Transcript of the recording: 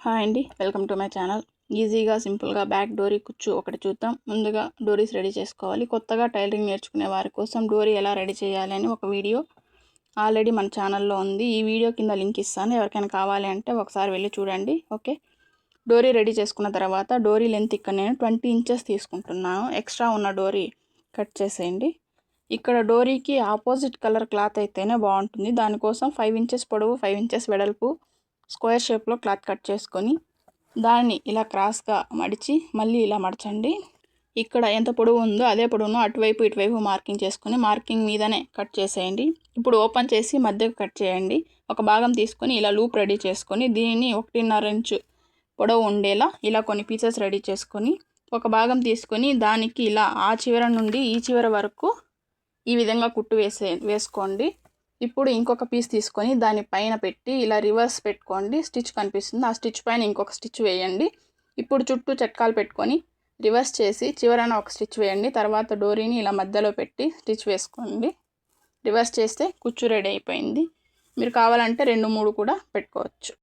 Hi అండి, welcome to my channel. ఈజీగా సింపుల్గా బ్యాక్ డోరీ కుచ్చు ఒకటి చూద్దాం. ముందుగా డోరీస్ రెడీ చేసుకోవాలి. కొత్తగా టైలరింగ్ నేర్చుకునే వారి కోసం డోరీ ఎలా రెడీ చేయాలని ఒక వీడియో ఆల్రెడీ మన ఛానల్లో ఉంది. ఈ వీడియో కింద లింక్ ఇస్తాను, ఎవరికైనా కావాలి అంటే ఒకసారి వెళ్ళి చూడండి. ఓకే, డోరీ రెడీ చేసుకున్న తర్వాత డోరీ లెంత్ ఇక్కడ నేను 20 ఇంచెస్ తీసుకుంటున్నాను. ఎక్స్ట్రా ఉన్న డోరీ కట్ చేసేయండి. ఇక్కడ డోరీకి ఆపోజిట్ కలర్ క్లాత్ అయితేనే బాగుంటుంది. దానికోసం 5 ఇంచెస్ పొడవు 5 ఇంచెస్ వెడల్పు స్క్వేర్ షేప్లో క్లాత్ కట్ చేసుకొని దాన్ని ఇలా క్రాస్గా మడిచి మళ్ళీ ఇలా మడచండి. ఇక్కడ ఎంత పొడవు ఉందో అదే పొడవును అటువైపు ఇటువైపు మార్కింగ్ చేసుకొని మార్కింగ్ మీదనే కట్ చేసేయండి. ఇప్పుడు ఓపెన్ చేసి మధ్యకు కట్ చేయండి. ఒక భాగం తీసుకొని ఇలా లూప్ రెడీ చేసుకొని దీనిని 1.5 ఇంచు పొడవు ఉండేలా ఇలా కొన్ని పీసెస్ రెడీ చేసుకొని ఒక భాగం తీసుకొని దానికి ఇలా ఆ చివర నుండి ఈ చివర వరకు ఈ విధంగా కుట్టు వేసుకోండి. ఇప్పుడు ఇంకొక పీస్ తీసుకొని దాని పైన పెట్టి ఇలా రివర్స్ పెట్టుకోండి. స్టిచ్ కనిపిస్తుంది, ఆ స్టిచ్ పైన ఇంకొక స్టిచ్ వేయండి. ఇప్పుడు చుట్టూ చట్కాలు పెట్టుకొని రివర్స్ చేసి చివరన ఒక స్టిచ్ వేయండి. తర్వాత డోరీని ఇలా మధ్యలో పెట్టి స్టిచ్ వేసుకోండి. రివర్స్ చేస్తే కుచ్చు రెడీ అయిపోయింది. మీరు కావాలంటే 2-3 కూడా పెట్టుకోవచ్చు.